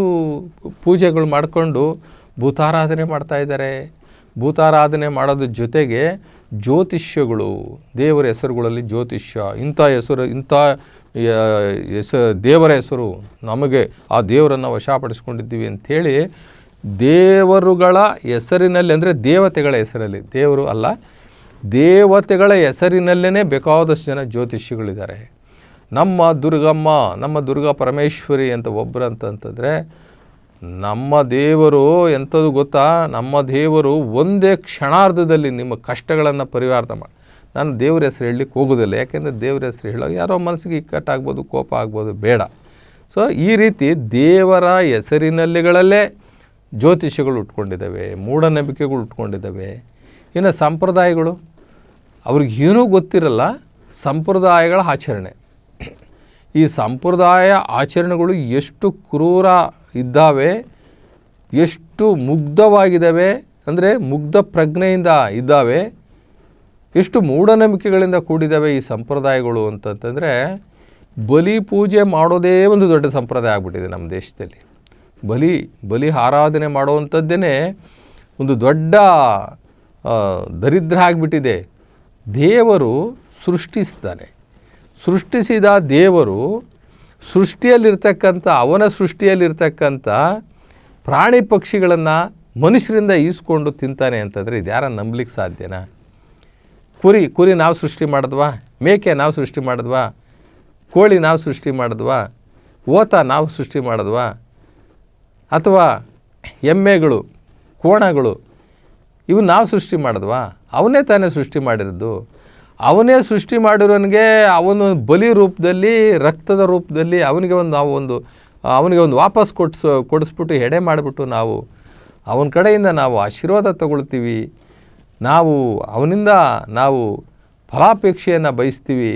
ಪೂಜೆಗಳು ಮಾಡಿಕೊಂಡು ಭೂತಾರಾಧನೆ ಮಾಡ್ತಾಯಿದ್ದಾರೆ. ಭೂತಾರಾಧನೆ ಮಾಡೋದ್ರ ಜೊತೆಗೆ ಜ್ಯೋತಿಷ್ಯಗಳು, ದೇವರ ಹೆಸರುಗಳಲ್ಲಿ ಜ್ಯೋತಿಷ್ಯ, ಇಂಥ ದೇವರ ಹೆಸರು ನಮಗೆ ಆ ದೇವರನ್ನು ವಶಪಡಿಸ್ಕೊಂಡಿದ್ದೀವಿ ಅಂಥೇಳಿ ದೇವರುಗಳ ಹೆಸರಿನಲ್ಲಿ, ಅಂದರೆ ದೇವತೆಗಳ ಹೆಸರಲ್ಲಿ, ದೇವರು ಅಲ್ಲ ದೇವತೆಗಳ ಹೆಸರಿನಲ್ಲೇ ಬೇಕಾದಷ್ಟು ಜನ ಜ್ಯೋತಿಷಿಗಳಿದ್ದಾರೆ. ನಮ್ಮ ದುರ್ಗಮ್ಮ, ನಮ್ಮ ದುರ್ಗಾ ಪರಮೇಶ್ವರಿ ಅಂತ ಒಬ್ಬರು ಅಂತಂತಂದರೆ ನಮ್ಮ ದೇವರು ಎಂಥದ್ದು ಗೊತ್ತಾ? ನಮ್ಮ ದೇವರು ಒಂದೇ ಕ್ಷಣಾರ್ಧದಲ್ಲಿ ನಿಮ್ಮ ಕಷ್ಟಗಳನ್ನು ಪರಿಹಾರ ಮಾಡಿ. ನಾನು ದೇವ್ರ ಹೆಸರು ಹೇಳಲಿಕ್ಕೆ ಹೋಗೋದಿಲ್ಲ, ಯಾಕೆಂದರೆ ದೇವ್ರ ಹೆಸರು ಹೇಳೋದು ಯಾರೋ ಮನಸ್ಸಿಗೆ ಇಕ್ಕಟ್ಟಾಗ್ಬೋದು, ಕೋಪ ಆಗ್ಬೋದು, ಬೇಡ. ಸೊ ಈ ರೀತಿ ದೇವರ ಹೆಸರಿನಲ್ಲಿಗಳಲ್ಲೇ ಜ್ಯೋತಿಷಗಳು ಉಟ್ಕೊಂಡಿದ್ದಾವೆ, ಮೂಢನಂಬಿಕೆಗಳು ಉಟ್ಕೊಂಡಿದ್ದಾವೆ. ಇನ್ನು ಸಂಪ್ರದಾಯಗಳು, ಅವ್ರಿಗೇನೂ ಗೊತ್ತಿರಲ್ಲ ಸಂಪ್ರದಾಯಗಳ ಆಚರಣೆ. ಈ ಸಂಪ್ರದಾಯ ಆಚರಣೆಗಳು ಎಷ್ಟು ಕ್ರೂರ ಇದ್ದಾವೆ, ಎಷ್ಟು ಮುಗ್ಧವಾಗಿದ್ದಾವೆ, ಅಂದರೆ ಮುಗ್ಧ ಪ್ರಜ್ಞೆಯಿಂದ ಇದ್ದಾವೆ, ಎಷ್ಟು ಮೂಢನಂಬಿಕೆಗಳಿಂದ ಕೂಡಿದ್ದಾವೆ ಈ ಸಂಪ್ರದಾಯಗಳು ಅಂತಂತಂದರೆ ಬಲಿ ಪೂಜೆ ಮಾಡೋದೇ ಒಂದು ದೊಡ್ಡ ಸಂಪ್ರದಾಯ ಆಗ್ಬಿಟ್ಟಿದೆ ನಮ್ಮ ದೇಶದಲ್ಲಿ. ಬಲಿ ಆರಾಧನೆ ಮಾಡುವಂಥದ್ದೇ ಒಂದು ದೊಡ್ಡ ದರಿದ್ರ ಆಗಿಬಿಟ್ಟಿದೆ. ದೇವರು ಸೃಷ್ಟಿಸ್ತಾನೆ, ಸೃಷ್ಟಿಸಿದ ದೇವರು ಸೃಷ್ಟಿಯಲ್ಲಿರ್ತಕ್ಕಂಥ, ಅವನ ಸೃಷ್ಟಿಯಲ್ಲಿರ್ತಕ್ಕಂಥ ಪ್ರಾಣಿ ಪಕ್ಷಿಗಳನ್ನು ಮನುಷ್ಯರಿಂದ ಈಸ್ಕೊಂಡು ತಿಂತಾನೆ ಅಂತಂದರೆ ಇದು ಯಾರ ನಂಬಲಿಕ್ಕೆ ಸಾಧ್ಯನಾ? ಕುರಿ ನಾವು ಸೃಷ್ಟಿ ಮಾಡಿದ್ವಾ? ಮೇಕೆ ನಾವು ಸೃಷ್ಟಿ ಮಾಡಿದ್ವಾ? ಕೋಳಿ ನಾವು ಸೃಷ್ಟಿ ಮಾಡಿದ್ವಾ? ಓತ ನಾವು ಸೃಷ್ಟಿ ಮಾಡಿದ್ವಾ? ಅಥವಾ ಎಮ್ಮೆಗಳು, ಕೋಣಗಳು ಇವು ನಾವು ಸೃಷ್ಟಿ ಮಾಡಿದ್ವಾ? ಅವನೇ ತಾನೇ ಸೃಷ್ಟಿ ಮಾಡಿರೋದು. ಅವನೇ ಸೃಷ್ಟಿ ಮಾಡಿರೋನಿಗೆ ಅವನು ಬಲಿ ರೂಪದಲ್ಲಿ, ರಕ್ತದ ರೂಪದಲ್ಲಿ ಅವನಿಗೆ ಒಂದು ವಾಪಸ್ ಕೊಡಿಸ್ಬಿಟ್ಟು ಎಡೆ ಮಾಡಿಬಿಟ್ಟು ನಾವು ಅವನ ಕಡೆಯಿಂದ ನಾವು ಆಶೀರ್ವಾದ ತಗೊಳ್ತೀವಿ, ನಾವು ಅವನಿಂದ ನಾವು ಫಲಾಪೇಕ್ಷೆಯನ್ನು ಬಯಸ್ತೀವಿ,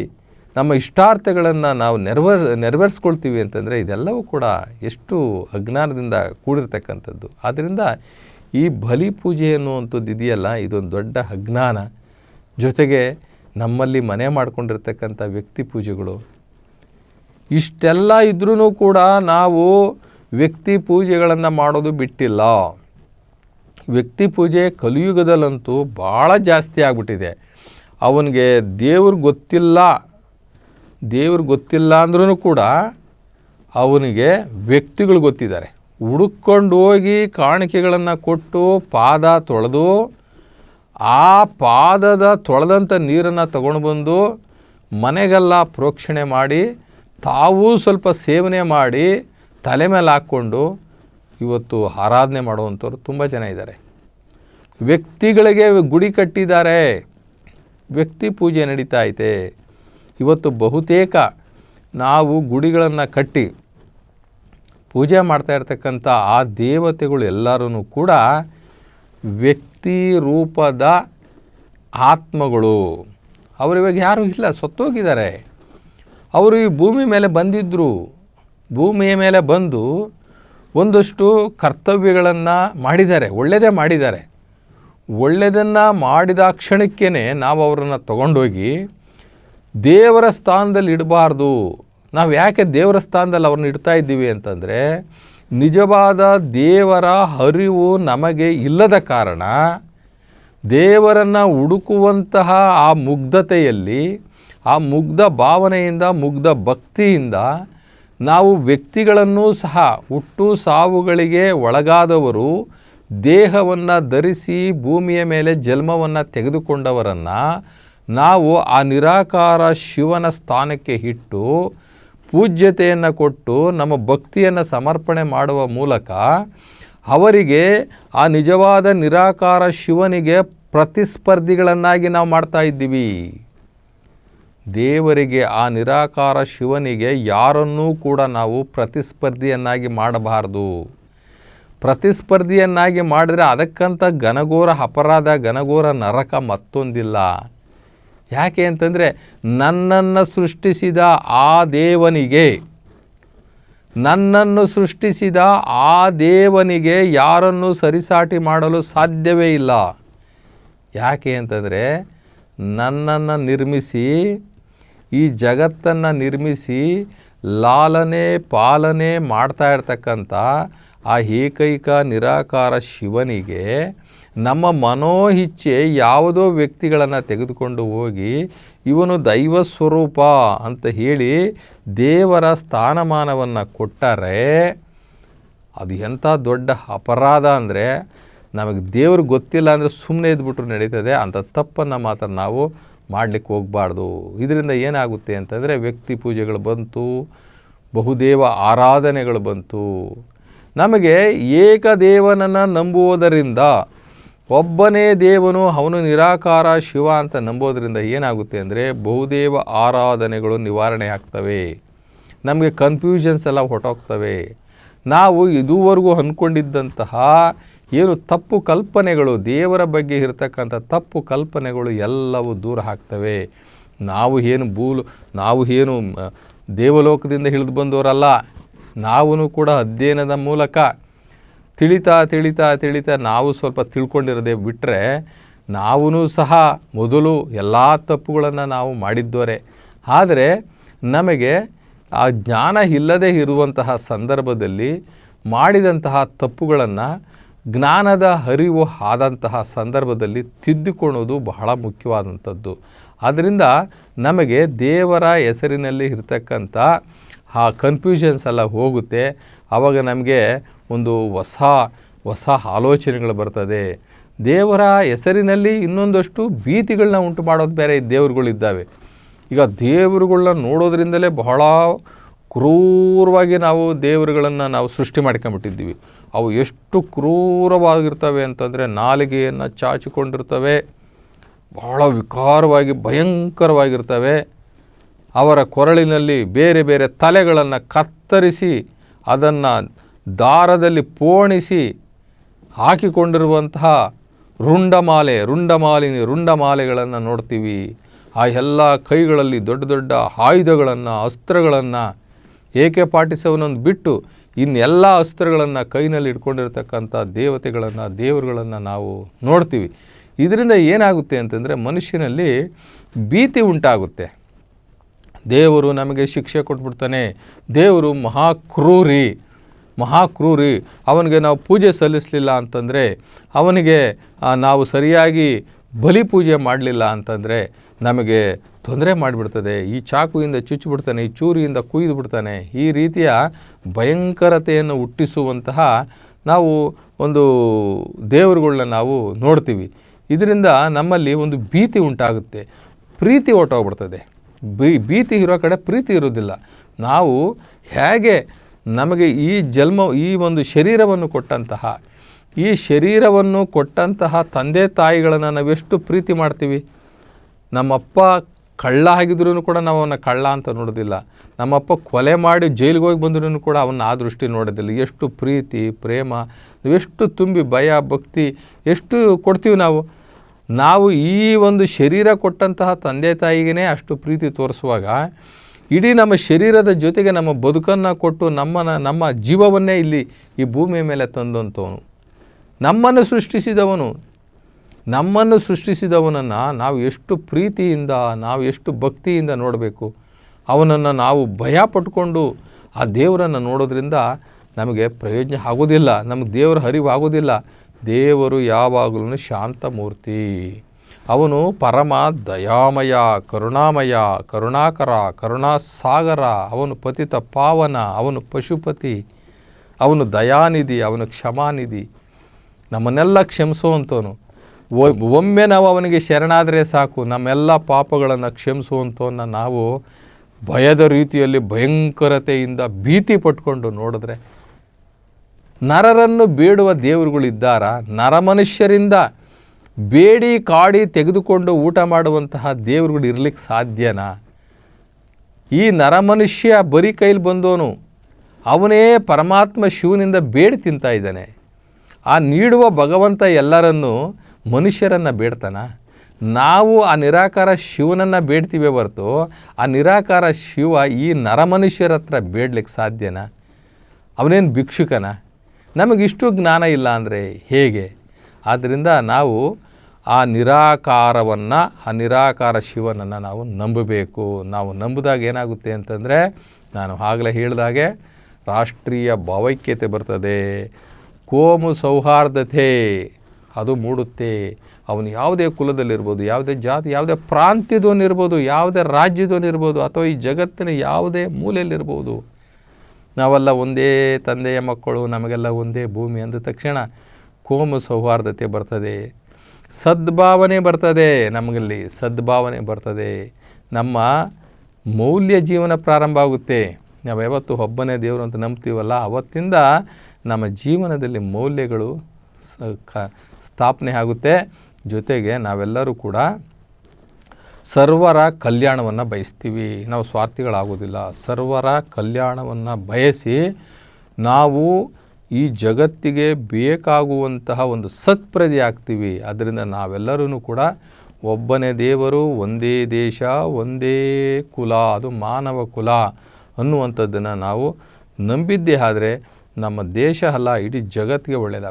ನಮ್ಮ ಇಷ್ಟಾರ್ಥಗಳನ್ನು ನಾವು ನೆರವೇರಿಸ್ಕೊಳ್ತೀವಿ ಅಂತಂದರೆ ಇದೆಲ್ಲವೂ ಕೂಡ ಎಷ್ಟು ಅಜ್ಞಾನದಿಂದ ಕೂಡಿರ್ತಕ್ಕಂಥದ್ದು. ಆದ್ದರಿಂದ ಈ ಬಲಿ ಪೂಜೆ ಅನ್ನುವಂಥದ್ದು ಇದೆಯಲ್ಲ, ಇದೊಂದು ದೊಡ್ಡ ಅಜ್ಞಾನ. ಜೊತೆಗೆ ನಮ್ಮಲ್ಲಿ ಮನೆ ಮಾಡ್ಕೊಂಡಿರ್ತಕ್ಕಂಥ ವ್ಯಕ್ತಿ ಪೂಜೆಗಳು ಇಷ್ಟೆಲ್ಲ ಇದ್ರೂ ಕೂಡ ನಾವು ವ್ಯಕ್ತಿ ಪೂಜೆಗಳನ್ನು ಮಾಡೋದು ಬಿಟ್ಟಿಲ್ಲ. ವ್ಯಕ್ತಿ ಪೂಜೆ ಕಲಿಯುಗದಲ್ಲಂತೂ ಭಾಳ ಜಾಸ್ತಿ ಆಗಿಬಿಟ್ಟಿದೆ. ಅವನಿಗೆ ದೇವ್ರಿಗೆ ಗೊತ್ತಿಲ್ಲ ಅಂದ್ರೂ ಕೂಡ ಅವನಿಗೆ ವ್ಯಕ್ತಿಗಳು ಗೊತ್ತಿದ್ದಾರೆ. ಹುಡುಕೊಂಡು ಹೋಗಿ ಕಾಣಿಕೆಗಳನ್ನು ಕೊಟ್ಟು ಪಾದ ತೊಳೆದು ಆ ಪಾದದ ತೊಳೆದಂಥ ನೀರನ್ನು ತಗೊಂಡು ಬಂದು ಮನೆಗೆಲ್ಲ ಪ್ರೋಕ್ಷಣೆ ಮಾಡಿ ತಾವೂ ಸ್ವಲ್ಪ ಸೇವನೆ ಮಾಡಿ ತಲೆ ಮೇಲೆ ಹಾಕ್ಕೊಂಡು ಇವತ್ತು ಆರಾಧನೆ ಮಾಡುವಂಥವ್ರು ತುಂಬ ಜನ ಇದ್ದಾರೆ. ವ್ಯಕ್ತಿಗಳಿಗೆ ಗುಡಿ ಕಟ್ಟಿದ್ದಾರೆ, ವ್ಯಕ್ತಿ ಪೂಜೆ ನಡೀತಾ ಐತೆ. ಇವತ್ತು ಬಹುತೇಕ ನಾವು ಗುಡಿಗಳನ್ನು ಕಟ್ಟಿ ಪೂಜೆ ಮಾಡ್ತಾ ಇರ್ತಕ್ಕಂಥ ಆ ದೇವತೆಗಳು ಎಲ್ಲರೂ ಕೂಡ ವ್ಯಕ್ತಿ ರೂಪದ ಆತ್ಮಗಳು. ಅವರು ಇವಾಗ ಯಾರೂ ಇಲ್ಲ, ಸತ್ತೋಗಿದ್ದಾರೆ. ಅವರು ಈ ಭೂಮಿ ಮೇಲೆ ಬಂದಿದ್ದರು, ಭೂಮಿಯ ಮೇಲೆ ಬಂದು ಒಂದಷ್ಟು ಕರ್ತವ್ಯಗಳನ್ನು ಮಾಡಿದ್ದಾರೆ, ಒಳ್ಳೆಯದೇ ಮಾಡಿದ್ದಾರೆ. ಒಳ್ಳೆಯದನ್ನು ಮಾಡಿದ ಕ್ಷಣಕ್ಕೇ ನಾವು ಅವರನ್ನು ತಗೊಂಡೋಗಿ ದೇವರ ಸ್ಥಾನದಲ್ಲಿ ಇಡಬಾರ್ದು. ನಾವು ಯಾಕೆ ದೇವರ ಸ್ಥಾನದಲ್ಲಿ ಅವ್ರನ್ನ ಇಡ್ತಾ ಇದ್ದೀವಿ ಅಂತಂದರೆ, ನಿಜವಾದ ದೇವರ ಅರಿವು ನಮಗೆ ಇಲ್ಲದ ಕಾರಣ ದೇವರನ್ನು ಹುಡುಕುವಂತಹ ಆ ಮುಗ್ಧತೆಯಲ್ಲಿ, ಆ ಮುಗ್ಧ ಭಾವನೆಯಿಂದ, ಮುಗ್ಧ ಭಕ್ತಿಯಿಂದ ನಾವು ವ್ಯಕ್ತಿಗಳನ್ನು ಸಹ ಹುಟ್ಟು ಸಾವುಗಳಿಗೆ ಒಳಗಾದವರು, ದೇಹವನ್ನು ಧರಿಸಿ ಭೂಮಿಯ ಮೇಲೆ ಜನ್ಮವನ್ನು ತೆಗೆದುಕೊಂಡವರನ್ನು ನಾವು ಆ ನಿರಾಕಾರ ಶಿವನ ಸ್ಥಾನಕ್ಕೆ ಇಟ್ಟು ಪೂಜ್ಯತೆಯನ್ನು ಕೊಟ್ಟು ನಮ್ಮ ಭಕ್ತಿಯನ್ನು ಸಮರ್ಪಣೆ ಮಾಡುವ ಮೂಲಕ ಅವರಿಗೆ ಆ ನಿಜವಾದ ನಿರಾಕಾರ ಶಿವನಿಗೆ ಪ್ರತಿಸ್ಪರ್ಧಿಗಳನ್ನಾಗಿ ನಾವು ಮಾಡ್ತಾ ಇದ್ದೀವಿ. ದೇವರಿಗೆ, ಆ ನಿರಾಕಾರ ಶಿವನಿಗೆ ಯಾರನ್ನೂ ಕೂಡ ನಾವು ಪ್ರತಿಸ್ಪರ್ಧಿಯನ್ನಾಗಿ ಮಾಡಬಾರ್ದು. ಪ್ರತಿಸ್ಪರ್ಧಿಯನ್ನಾಗಿ ಮಾಡಿದರೆ ಅದಕ್ಕಂಥ ಘನಘೋರ ಅಪರಾಧ, ಘನಘೋರ ನರಕ ಮತ್ತೊಂದಿಲ್ಲ. ಯಾಕೆ ಅಂತಂದರೆ ನನ್ನನ್ನು ಸೃಷ್ಟಿಸಿದ ಆ ದೇವನಿಗೆ, ನನ್ನನ್ನು ಸೃಷ್ಟಿಸಿದ ಆ ದೇವನಿಗೆ ಯಾರನ್ನು ಸರಿಸಾಟಿ ಮಾಡಲು ಸಾಧ್ಯವೇ ಇಲ್ಲ. ಯಾಕೆ ಅಂತಂದರೆ ನನ್ನನ್ನು ನಿರ್ಮಿಸಿ, ಈ ಜಗತ್ತನ್ನು ನಿರ್ಮಿಸಿ ಲಾಲನೆ ಪಾಲನೆ ಮಾಡ್ತಾ ಇರ್ತಕ್ಕಂಥ ಆ ಏಕೈಕ ನಿರಾಕಾರ ಶಿವನಿಗೆ ನಮ್ಮ ಮನೋಇಚ್ಛೆ ಯಾವುದೋ ವ್ಯಕ್ತಿಗಳನ್ನು ತೆಗೆದುಕೊಂಡು ಹೋಗಿ ಇವನು ದೈವ ಸ್ವರೂಪ ಅಂತ ಹೇಳಿ ದೇವರ ಸ್ಥಾನಮಾನವನ್ನು ಕೊಟ್ಟರೆ ಅದು ಎಂಥ ದೊಡ್ಡ ಅಪರಾಧ ಅಂದರೆ, ನಮಗೆ ದೇವ್ರಿಗೆ ಗೊತ್ತಿಲ್ಲ ಅಂದರೆ ಸುಮ್ಮನೆ ಇದ್ಬಿಟ್ರು ನಡೀತದೆ. ಅಂಥ ತಪ್ಪನ್ನು ಮಾತ್ರ ನಾವು ಮಾಡಲಿಕ್ಕೆ ಹೋಗಬಾರ್ದು. ಇದರಿಂದ ಏನಾಗುತ್ತೆ ಅಂತಂದರೆ ವ್ಯಕ್ತಿ ಪೂಜೆಗಳು ಬಂತು, ಬಹುದೇವ ಆರಾಧನೆಗಳು ಬಂತು. ನಮಗೆ ಏಕದೇವನನ್ನು ನಂಬುವುದರಿಂದ, ಒಬ್ಬನೇ ದೇವನು ಅವನು ನಿರಾಕಾರ ಶಿವ ಅಂತ ನಂಬೋದರಿಂದ ಏನಾಗುತ್ತೆ ಅಂದರೆ ಬಹುದೇವ ಆರಾಧನೆಗಳು ನಿವಾರಣೆ ಆಗ್ತವೆ. ನಮಗೆ ಕನ್ಫ್ಯೂಷನ್ಸ್ ಎಲ್ಲ ಹೊರಟೋಗ್ತವೆ. ನಾವು ಇದುವರೆಗೂ ಅಂದ್ಕೊಂಡಿದ್ದಂತಹ ಏನು ತಪ್ಪು ಕಲ್ಪನೆಗಳು, ದೇವರ ಬಗ್ಗೆ ಇರತಕ್ಕಂಥ ತಪ್ಪು ಕಲ್ಪನೆಗಳು ಎಲ್ಲವೂ ದೂರ ಆಗ್ತವೆ. ನಾವು ಏನು ದೇವಲೋಕದಿಂದ ಹಿಡಿದು ಬಂದವರಲ್ಲ. ನಾವೂ ಕೂಡ ಅಧ್ಯಯನದ ಮೂಲಕ ತಿಳಿತಾ ನಾವು ಸ್ವಲ್ಪ ತಿಳ್ಕೊಂಡಿರೋದೇ ಬಿಟ್ಟರೆ, ನಾವೂ ಸಹ ಮೊದಲು ಎಲ್ಲ ತಪ್ಪುಗಳನ್ನು ನಾವು ಮಾಡಿದ್ದವರೇ. ಆದರೆ ನಮಗೆ ಆ ಜ್ಞಾನ ಇಲ್ಲದೆ ಇರುವಂತಹ ಸಂದರ್ಭದಲ್ಲಿ ಮಾಡಿದಂತಹ ತಪ್ಪುಗಳನ್ನು ಜ್ಞಾನದ ಅರಿವು ಆದಂತಹ ಸಂದರ್ಭದಲ್ಲಿ ತಿದ್ದುಕೊಳ್ಳೋದು ಬಹಳ ಮುಖ್ಯವಾದಂಥದ್ದು. ಆದ್ದರಿಂದ ನಮಗೆ ದೇವರ ಹೆಸರಿನಲ್ಲಿ ಇರ್ತಕ್ಕಂಥ ಆ ಕನ್ಫ್ಯೂಷನ್ಸ್ ಎಲ್ಲ ಹೋಗುತ್ತೆ. ಆವಾಗ ನಮಗೆ ಒಂದು ಹೊಸ ಆಲೋಚನೆಗಳು ಬರ್ತದೆ. ದೇವರ ಹೆಸರಿನಲ್ಲಿ ಇನ್ನೊಂದಷ್ಟು ಭೀತಿಗಳನ್ನ ಉಂಟು ಮಾಡೋದು ಬೇರೆ ದೇವರುಗಳಿದ್ದಾವೆ. ಈಗ ದೇವರುಗಳನ್ನ ನೋಡೋದ್ರಿಂದಲೇ ಬಹಳ ಕ್ರೂರವಾಗಿ ನಾವು ದೇವರುಗಳನ್ನು ನಾವು ಸೃಷ್ಟಿ ಮಾಡ್ಕೊಂಬಿಟ್ಟಿದ್ದೀವಿ. ಅವು ಎಷ್ಟು ಕ್ರೂರವಾಗಿರ್ತವೆ ಅಂತಂದರೆ ನಾಲಿಗೆಯನ್ನು ಚಾಚಿಕೊಂಡಿರ್ತವೆ, ಬಹಳ ವಿಕಾರವಾಗಿ ಭಯಂಕರವಾಗಿರ್ತವೆ. ಅವರ ಕೊರಳಿನಲ್ಲಿ ಬೇರೆ ಬೇರೆ ತಲೆಗಳನ್ನು ಕತ್ತರಿಸಿ ಅದನ್ನು ದಾರದಲ್ಲಿ ಪೋಣಿಸಿ ಹಾಕಿಕೊಂಡಿರುವಂತಹ ರುಂಡಮಾಲೆಗಳನ್ನು ನೋಡ್ತೀವಿ. ಆ ಎಲ್ಲ ಕೈಗಳಲ್ಲಿ ದೊಡ್ಡ ದೊಡ್ಡ ಆಯುಧಗಳನ್ನು, ಅಸ್ತ್ರಗಳನ್ನು, AK-47 ಬಿಟ್ಟು ಇನ್ನೆಲ್ಲ ಅಸ್ತ್ರಗಳನ್ನು ಕೈನಲ್ಲಿ ಇಟ್ಕೊಂಡಿರ್ತಕ್ಕಂಥ ದೇವರುಗಳನ್ನು ನಾವು ನೋಡ್ತೀವಿ. ಇದರಿಂದ ಏನಾಗುತ್ತೆ ಅಂತಂದರೆ ಮನುಷ್ಯನಲ್ಲಿ ಭೀತಿ ಉಂಟಾಗುತ್ತೆ. ದೇವರು ನಮಗೆ ಶಿಕ್ಷೆ ಕೊಟ್ಬಿಡ್ತಾನೆ, ದೇವರು ಮಹಾಕ್ರೂರಿ, ಅವನಿಗೆ ನಾವು ಪೂಜೆ ಸಲ್ಲಿಸಲಿಲ್ಲ ಅಂತಂದರೆ, ಅವನಿಗೆ ನಾವು ಸರಿಯಾಗಿ ಬಲಿ ಪೂಜೆ ಮಾಡಲಿಲ್ಲ ಅಂತಂದರೆ ನಮಗೆ ತೊಂದರೆ ಮಾಡಿಬಿಡ್ತದೆ. ಈ ಚಾಕುವಿಂದ ಚುಚ್ಚಿಬಿಡ್ತಾನೆ, ಈ ಚೂರಿಯಿಂದ ಕುಯ್ದು ಬಿಡ್ತಾನೆ. ಈ ರೀತಿಯ ಭಯಂಕರತೆಯನ್ನು ಹುಟ್ಟಿಸುವಂತಹ ನಾವು ಒಂದು ದೇವರುಗಳನ್ನ ನಾವು ನೋಡ್ತೀವಿ. ಇದರಿಂದ ನಮ್ಮಲ್ಲಿ ಒಂದು ಭೀತಿ ಉಂಟಾಗುತ್ತೆ, ಪ್ರೀತಿ ಹೊರಟೋಗ್ಬಿಡ್ತದೆ. ಭೀತಿ ಇರೋ ಕಡೆ ಪ್ರೀತಿ ಇರೋದಿಲ್ಲ. ನಾವು ಹೇಗೆ ನಮಗೆ ಈ ಒಂದು ಶರೀರವನ್ನು ಕೊಟ್ಟಂತಹ ತಂದೆ ತಾಯಿಗಳನ್ನು ನಾವೆಷ್ಟು ಪ್ರೀತಿ ಮಾಡ್ತೀವಿ. ನಮ್ಮಪ್ಪ ಕಳ್ಳ ಆಗಿದ್ರೂ ಕೂಡ ನಾವು ಅವನ್ನ ಕಳ್ಳ ಅಂತ ನೋಡೋದಿಲ್ಲ. ನಮ್ಮಪ್ಪ ಕೊಲೆ ಮಾಡಿ ಜೈಲಿಗೆ ಹೋಗಿ ಬಂದ್ರೂ ಕೂಡ ಅವನ್ನ ಆ ದೃಷ್ಟಿ ನೋಡೋದಿಲ್ಲ. ಎಷ್ಟು ಪ್ರೀತಿ ಪ್ರೇಮ, ನಾವೆಷ್ಟು ತುಂಬಿ ಭಯ ಭಕ್ತಿ ಎಷ್ಟು ಕೊಡ್ತೀವಿ ನಾವು ಈ ಒಂದು ಶರೀರ ಕೊಟ್ಟಂತಹ ತಂದೆ ತಾಯಿಗೇ ಅಷ್ಟು ಪ್ರೀತಿ ತೋರಿಸುವಾಗ, ಇಡೀ ನಮ್ಮ ಶರೀರದ ಜೊತೆಗೆ ನಮ್ಮ ಬದುಕನ್ನು ಕೊಟ್ಟು ನಮ್ಮ ಜೀವವನ್ನೇ ಇಲ್ಲಿ ಈ ಭೂಮಿಯ ಮೇಲೆ ತಂದಂಥವನು, ನಮ್ಮನ್ನು ಸೃಷ್ಟಿಸಿದವನನ್ನು ನಾವು ಎಷ್ಟು ಪ್ರೀತಿಯಿಂದ, ನಾವು ಎಷ್ಟು ಭಕ್ತಿಯಿಂದ ನೋಡಬೇಕು. ಅವನನ್ನು ನಾವು ಭಯ ಪಟ್ಕೊಂಡು ಆ ದೇವರನ್ನು ನೋಡೋದ್ರಿಂದ ನಮಗೆ ಪ್ರಯೋಜನ ಆಗೋದಿಲ್ಲ, ನಮಗೆ ದೇವರ ಅರಿವು ಆಗೋದಿಲ್ಲ. ದೇವರು ಯಾವಾಗಲೂ ಶಾಂತಮೂರ್ತಿ, ಅವನು ಪರಮ ದಯಾಮಯ, ಕರುಣಾಮಯ, ಕರುಣಾಕರ, ಕರುಣಾಸಾಗರ, ಅವನು ಪತಿತ ಪಾವನ, ಅವನು ಪಶುಪತಿ, ಅವನು ದಯಾನಿಧಿ, ಅವನು ಕ್ಷಮಾನಿಧಿ, ನಮ್ಮನ್ನೆಲ್ಲ ಕ್ಷಮಿಸುವಂಥವನು. ಒಮ್ಮೆ ನಾವು ಅವನಿಗೆ ಶರಣಾದರೆ ಸಾಕು, ನಮ್ಮೆಲ್ಲ ಪಾಪಗಳನ್ನು ಕ್ಷಮಿಸುವಂಥವನ್ನ ನಾವು ಭಯದ ರೀತಿಯಲ್ಲಿ ಭಯಂಕರತೆಯಿಂದ ಭೀತಿ ಪಟ್ಕೊಂಡು ನೋಡಿದ್ರೆ, ನರರನ್ನು ಬೇಡುವ ದೇವರುಗಳಿದ್ದಾರಾ? ನರಮನುಷ್ಯರಿಂದ ಬೇಡಿ ಕಾಡಿ ತೆಗೆದುಕೊಂಡು ಊಟ ಮಾಡುವಂತಹ ದೇವರುಗಳು ಇರಲಿಕ್ಕೆ ಸಾಧ್ಯನಾ? ಈ ನರಮನುಷ್ಯ ಬರೀ ಕೈಲಿ ಬಂದವನು, ಅವನೇ ಪರಮಾತ್ಮ ಶಿವನಿಂದ ಬೇಡಿ ತಿಂತಾ ಇದ್ದಾನೆ. ಆ ನೀಡುವ ಭಗವಂತ ಎಲ್ಲರನ್ನೂ ಮನುಷ್ಯರನ್ನು ಬೇಡ್ತಾನ? ನಾವು ಆ ನಿರಾಕಾರ ಶಿವನನ್ನು ಬೇಡ್ತೀವಿ ಹೊರತು ಆ ನಿರಾಕಾರ ಶಿವ ಈ ನರಮನುಷ್ಯರ ಹತ್ರ ಬೇಡ್ಲಿಕ್ಕೆ ಸಾಧ್ಯನಾ? ಅವನೇನು ಭಿಕ್ಷುಕನ? ನಮಗಿಷ್ಟು ಜ್ಞಾನ ಇಲ್ಲ ಅಂದರೆ ಹೇಗೆ? ಆದ್ದರಿಂದ ನಾವು ಆ ನಿರಾಕಾರವನ್ನು, ಆ ನಿರಾಕಾರ ಶಿವನನ್ನು ನಾವು ನಂಬಬೇಕು. ನಾವು ನಂಬಿದಾಗ ಏನಾಗುತ್ತೆ ಅಂತಂದರೆ, ನಾನು ಆಗಲೇ ಹೇಳಿದಾಗೆ ರಾಷ್ಟ್ರೀಯ ಭಾವೈಕ್ಯತೆ ಬರ್ತದೆ, ಕೋಮು ಸೌಹಾರ್ದತೆ ಅದು ಮೂಡುತ್ತೆ. ಅವನು ಯಾವುದೇ ಕುಲದಲ್ಲಿರ್ಬೋದು, ಯಾವುದೇ ಜಾತಿ, ಯಾವುದೇ ಪ್ರಾಂತ್ಯದವನಿರ್ಬೋದು, ಯಾವುದೇ ರಾಜ್ಯದವನಿರ್ಬೋದು, ಅಥವಾ ಈ ಜಗತ್ತಿನ ಯಾವುದೇ ಮೂಲೆಯಲ್ಲಿರ್ಬೋದು, ನಾವೆಲ್ಲ ಒಂದೇ ತಂದೆಯ ಮಕ್ಕಳು, ನಮಗೆಲ್ಲ ಒಂದೇ ಭೂಮಿ ಅಂದ ತಕ್ಷಣ ಕೋಮು ಸೌಹಾರ್ದತೆ ಬರ್ತದೆ, ಸದ್ಭಾವನೆ ಬರ್ತದೆ. ನಮಗಲ್ಲಿ ಸದ್ಭಾವನೆ ಬರ್ತದೆ, ನಮ್ಮ ಮೌಲ್ಯ ಜೀವನ ಪ್ರಾರಂಭ ಆಗುತ್ತೆ. ನಾವು ಯಾವತ್ತು ಒಬ್ಬನೇ ದೇವರು ಅಂತ ನಂಬ್ತೀವಲ್ಲ, ಅವತ್ತಿಂದ ನಮ್ಮ ಜೀವನದಲ್ಲಿ ಮೌಲ್ಯಗಳು ಸ್ಥಾಪನೆ ಆಗುತ್ತೆ. ಜೊತೆಗೆ ನಾವೆಲ್ಲರೂ ಕೂಡ ಸರ್ವರ ಕಲ್ಯಾಣವನ್ನು ಬಯಸ್ತೀವಿ. ನಾವು ಸ್ವಾರ್ಥಿಗಳಾಗೋದಿಲ್ಲ. ಸರ್ವರ ಕಲ್ಯಾಣವನ್ನು ಬಯಸಿ ನಾವು ಈ ಜಗತ್ತಿಗೆ ಬೇಕಾಗುವಂತಹ ಒಂದು ಸತ್ಪ್ರಜೆ ಆಗ್ತೀವಿ. ಅದರಿಂದ ನಾವೆಲ್ಲರೂ ಕೂಡ ಒಬ್ಬನೇ ದೇವರು, ಒಂದೇ ದೇಶ, ಒಂದೇ ಕುಲ, ಅದು ಮಾನವ ಕುಲ ಅನ್ನುವಂಥದ್ದನ್ನು ನಾವು ನಂಬಿದ್ದೇ ಆದರೆ ನಮ್ಮ ದೇಶ ಅಲ್ಲ, ಇಡೀ ಜಗತ್ತಿಗೆ ಒಳ್ಳೆಯದಾಗುತ್ತೆ.